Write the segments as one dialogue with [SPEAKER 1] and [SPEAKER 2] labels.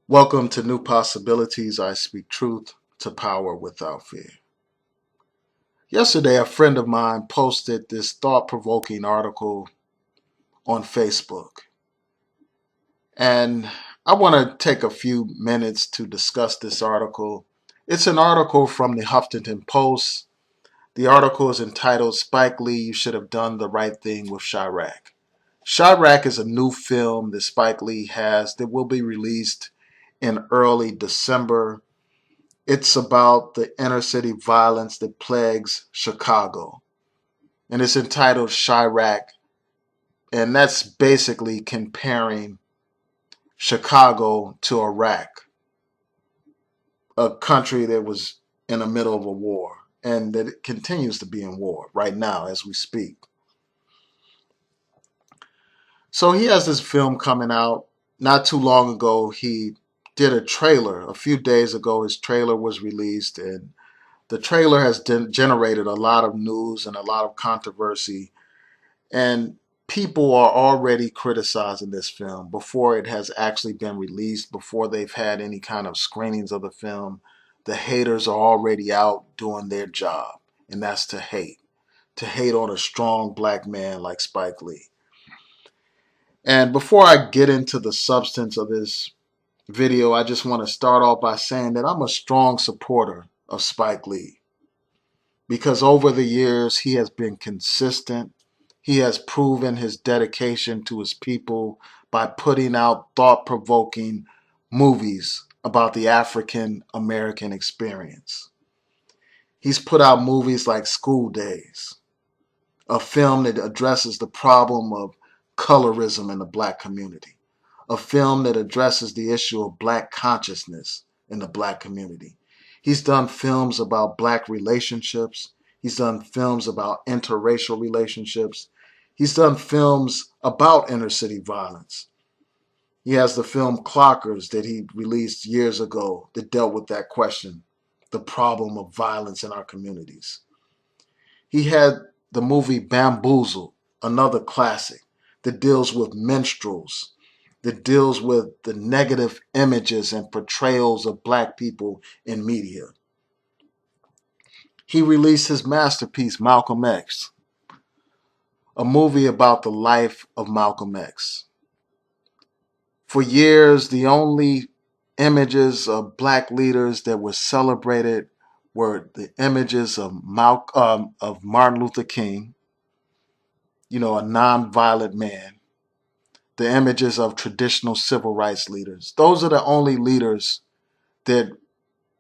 [SPEAKER 1] Welcome to New Possibilities. I speak truth to power without fear. Yesterday, a friend of mine posted this thought provoking article on Facebook. And I want to take a few minutes to discuss this article. It's an article from the Huffington Post. The article is entitled Spike Lee, You Should Have Done the Right Thing with Chi-Raq. Chi-Raq is a new film that Spike Lee has that will be released in early December. It's about the inner city violence that plagues Chicago. And it's entitled Chiraq. And that's basically comparing Chicago to Iraq, a country that was in the middle of a war and that it continues to be in war right now as we speak. So he has this film coming out. Not too long ago, he did a trailer. A few days ago, his trailer was released, and the trailer has generated a lot of news and a lot of controversy, and people are already criticizing this film before it has actually been released, before they've had any kind of screenings of the film. The haters are already out doing their job, and that's to hate on a strong black man like Spike Lee. And before I get into the substance of this video, I just want to start off by saying that I'm a strong supporter of Spike Lee, because over the years he has been consistent. He has proven his dedication to his people by putting out thought-provoking movies about the African American experience. He's put out movies like School Days, a film that addresses the problem of colorism in the black community, a film that addresses the issue of black consciousness in the black community. He's done films about black relationships. He's done films about interracial relationships. He's done films about inner city violence. He has the film Clockers that he released years ago that dealt with that question, the problem of violence in our communities. He had the movie Bamboozled, another classic that deals with minstrels, that deals with the negative images and portrayals of black people in media. He released his masterpiece, Malcolm X, a movie about the life of Malcolm X. For years, the only images of black leaders that were celebrated were the images of Martin Luther King, a nonviolent man, the images of traditional civil rights leaders. Those are the only leaders that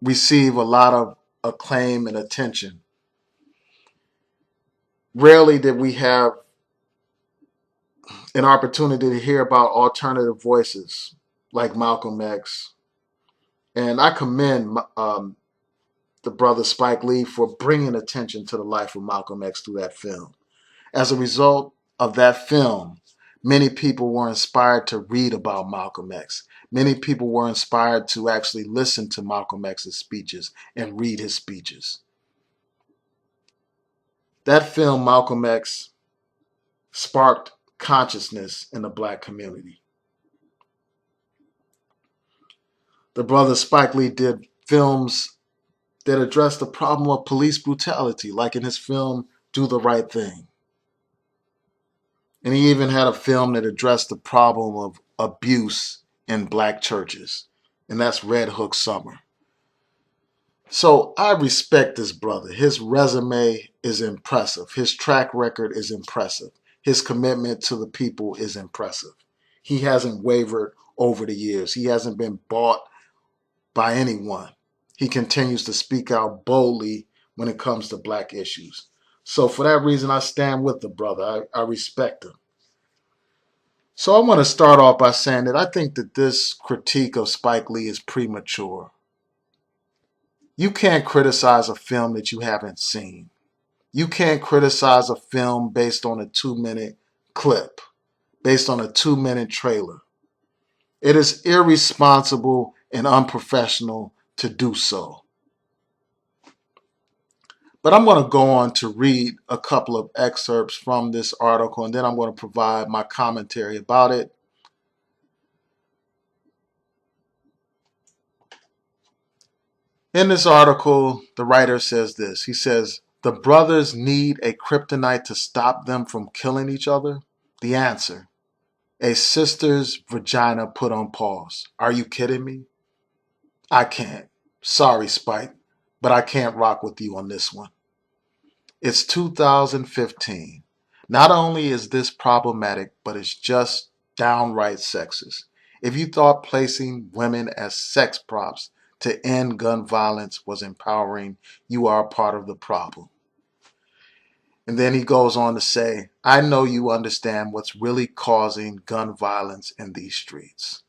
[SPEAKER 1] receive a lot of acclaim and attention. Rarely did we have an opportunity to hear about alternative voices like Malcolm X. And I commend the brother Spike Lee for bringing attention to the life of Malcolm X through that film. As a result of that film, many people were inspired to read about Malcolm X. Many people were inspired to actually listen to Malcolm X's speeches and read his speeches. That film, Malcolm X, sparked consciousness in the black community. The brother Spike Lee did films that addressed the problem of police brutality, like in his film Do the Right Thing. And he even had a film that addressed the problem of abuse in black churches, and that's Red Hook Summer. So I respect this brother. His resume is impressive. His track record is impressive. His commitment to the people is impressive. He hasn't wavered over the years. He hasn't been bought by anyone. He continues to speak out boldly when it comes to black issues. So for that reason, I stand with the brother. I respect him. So I want to start off by saying that I think that this critique of Spike Lee is premature. You can't criticize a film that you haven't seen. You can't criticize a film based on a 2-minute clip, based on a 2-minute trailer. It is irresponsible and unprofessional to do so. But I'm going to go on to read a couple of excerpts from this article, and then I'm going to provide my commentary about it. In this article, the writer says this. He says, the brothers need a kryptonite to stop them from killing each other? The answer, a sister's vagina put on pause. Are you kidding me? I can't. Sorry, Spike, but I can't rock with you on this one. It's 2015. Not only is this problematic, but it's just downright sexist. If you thought placing women as sex props to end gun violence was empowering, you are a part of the problem. And then he goes on to say, I know you understand what's really causing gun violence in these streets.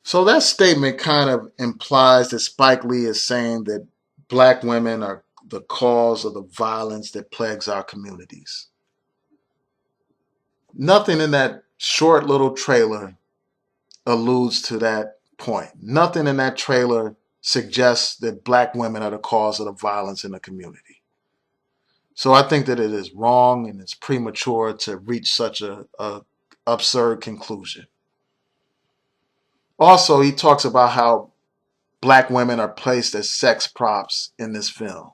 [SPEAKER 1] So that statement kind of implies that Spike Lee is saying that black women are the cause of the violence that plagues our communities. Nothing in that short little trailer alludes to that point. Nothing in that trailer suggests that black women are the cause of the violence in the community. So I think that it is wrong and it's premature to reach such a absurd conclusion. Also, he talks about how black women are placed as sex props in this film.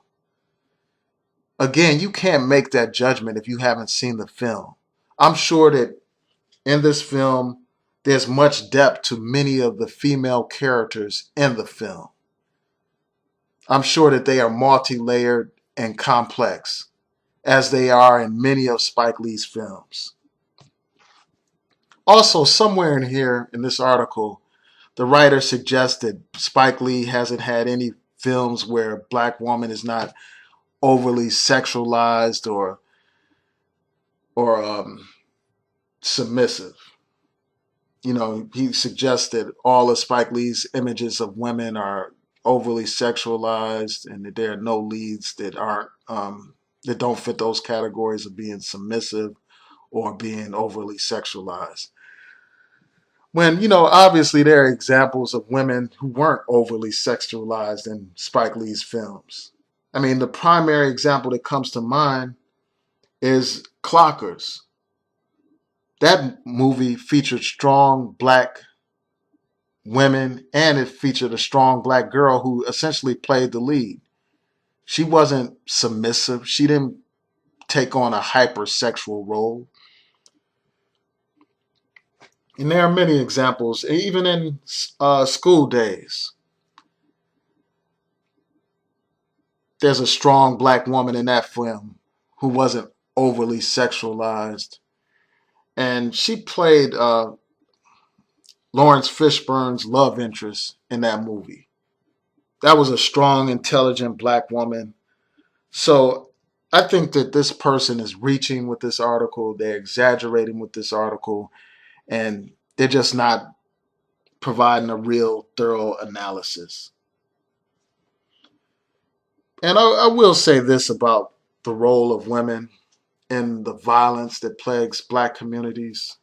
[SPEAKER 1] Again, you can't make that judgment if you haven't seen the film. I'm sure that in this film, there's much depth to many of the female characters in the film. I'm sure that they are multi-layered and complex, as they are in many of Spike Lee's films. Also, somewhere in here in this article, the writer suggests that Spike Lee hasn't had any films where a black woman is not overly sexualized or submissive. You know, he suggests that all of Spike Lee's images of women are overly sexualized and that there are no leads that aren't that don't fit those categories of being submissive or being overly sexualized. When, you know, obviously there are examples of women who weren't overly sexualized in Spike Lee's films. I mean, the primary example that comes to mind is Clockers. That movie featured strong black women and it featured a strong black girl who essentially played the lead. She wasn't submissive. She didn't take on a hypersexual role. And there are many examples, even in School Days. There's a strong black woman in that film who wasn't overly sexualized. And she played Lawrence Fishburne's love interest in that movie. That was a strong, intelligent black woman. So I think that this person is reaching with this article. They're exaggerating with this article. And they're just not providing a real thorough analysis. And I will say this about the role of women in the violence that plagues black communities.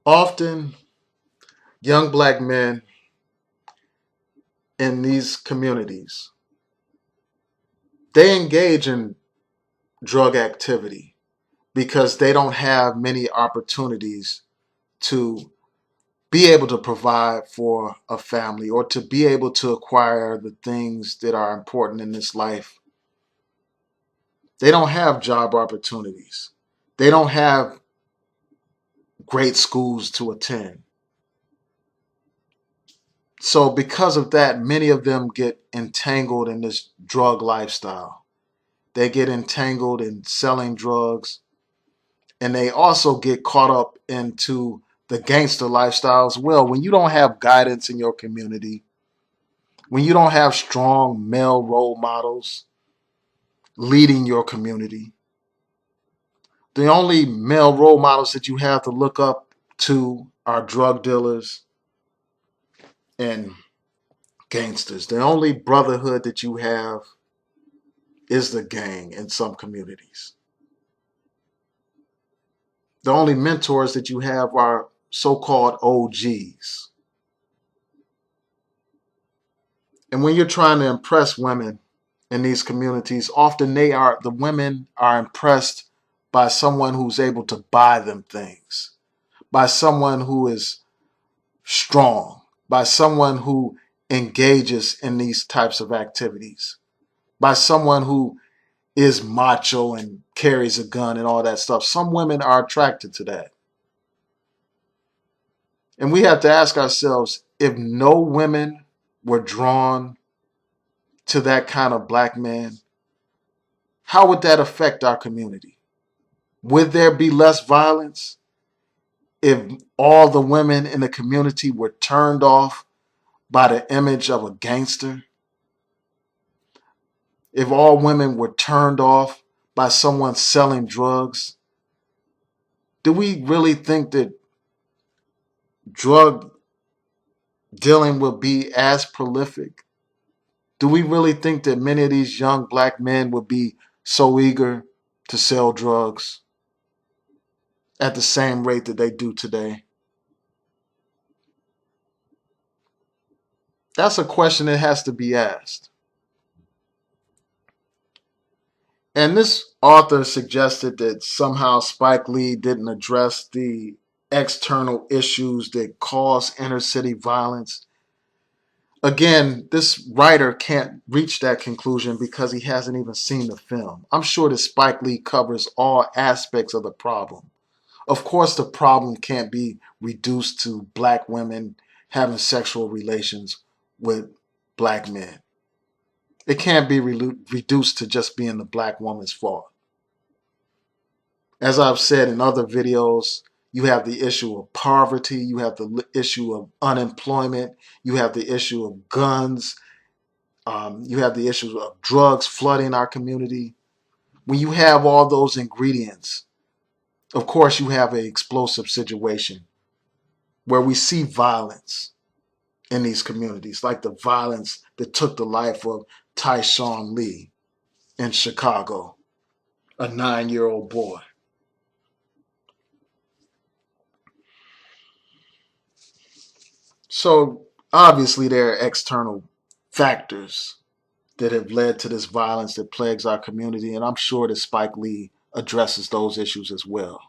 [SPEAKER 1] Often, young black men in these communities, they engage in drug activity because they don't have many opportunities to be able to provide for a family or to be able to acquire the things that are important in this life. They don't have job opportunities. They don't have great schools to attend. So because of that, many of them get entangled in this drug lifestyle. They get entangled in selling drugs, and they also get caught up into the gangster lifestyle as well. When you don't have guidance in your community, when you don't have strong male role models leading your community, the only male role models that you have to look up to are drug dealers and gangsters. The only brotherhood that you have is the gang in some communities. The only mentors that you have are so-called OGs. And when you're trying to impress women in these communities, often the women are impressed by someone who's able to buy them things, by someone who is strong, by someone who engages in these types of activities, by someone who is macho and carries a gun and all that stuff. Some women are attracted to that. And we have to ask ourselves, if no women were drawn to that kind of black man, how would that affect our community? Would there be less violence if all the women in the community were turned off by the image of a gangster? If all women were turned off by someone selling drugs? Do we really think that drug dealing will be as prolific? Do we really think that many of these young black men would be so eager to sell drugs at the same rate that they do today? That's a question that has to be asked. And this author suggested that somehow Spike Lee didn't address the external issues that cause inner city violence. Again, this writer can't reach that conclusion because he hasn't even seen the film. I'm sure that Spike Lee covers all aspects of the problem. Of course, the problem can't be reduced to black women having sexual relations with black men. It can't be reduced to just being the black woman's fault. As I've said in other videos, you have the issue of poverty, you have the issue of unemployment, you have the issue of guns, you have the issue of drugs flooding our community. When you have all those ingredients, of course you have an explosive situation where we see violence in these communities, like the violence that took the life of Tyshawn Lee in Chicago, a 9-year-old boy. So obviously there are external factors that have led to this violence that plagues our community, and I'm sure that Spike Lee addresses those issues as well.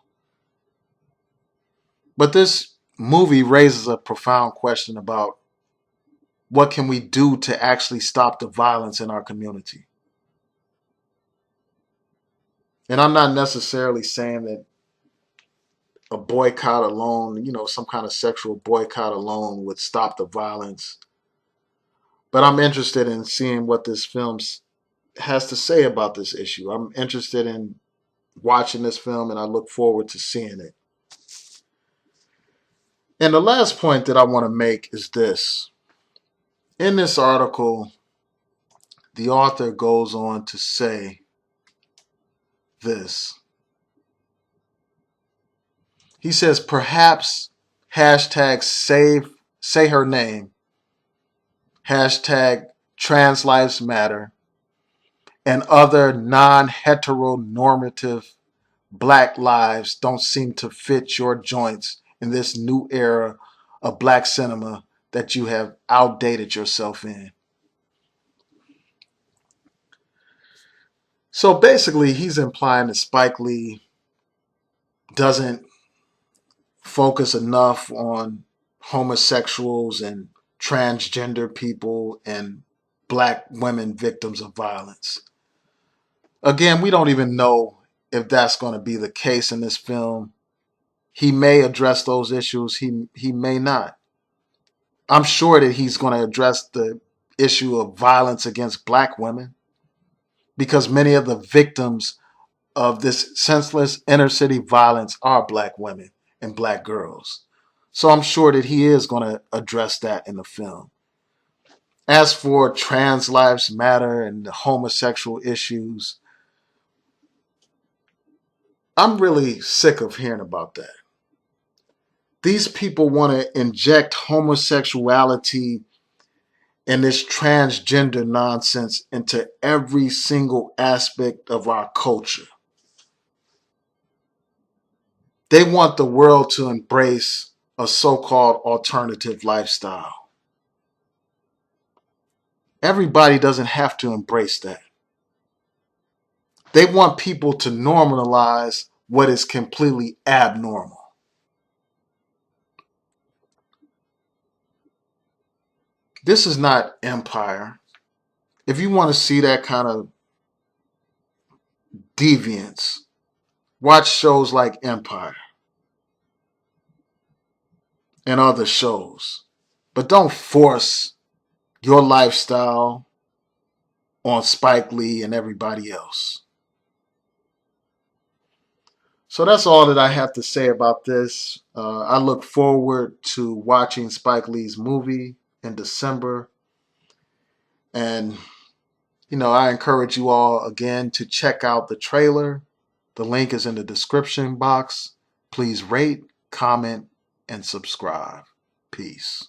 [SPEAKER 1] But this movie raises a profound question about what can we do to actually stop the violence in our community. And I'm not necessarily saying that a boycott alone, some kind of sexual boycott alone would stop the violence. But I'm interested in seeing what this film has to say about this issue. I'm interested in watching this film, and I look forward to seeing it. And the last point that I want to make is this. In this article, the author goes on to say this. He says, perhaps hashtag say her name, hashtag trans lives matter, and other non-heteronormative black lives don't seem to fit your joints in this new era of black cinema that you have outdated yourself in. So basically, he's implying that Spike Lee doesn't focus enough on homosexuals and transgender people and black women victims of violence. Again, we don't even know if that's going to be the case in this film. He may address those issues. He may not. I'm sure that he's going to address the issue of violence against black women because many of the victims of this senseless inner city violence are black women and black girls. So I'm sure that he is going to address that in the film. As for trans lives matter and the homosexual issues, I'm really sick of hearing about that. These people want to inject homosexuality and this transgender nonsense into every single aspect of our culture. They want the world to embrace a so-called alternative lifestyle. Everybody doesn't have to embrace that. They want people to normalize what is completely abnormal. This is not Empire. If you want to see that kind of deviance, watch shows like Empire and other shows. But don't force your lifestyle on Spike Lee and everybody else. So that's all that I have to say about this. I look forward to watching Spike Lee's movie in December. And, I encourage you all again to check out the trailer. The link is in the description box. Please rate, comment, and subscribe. Peace.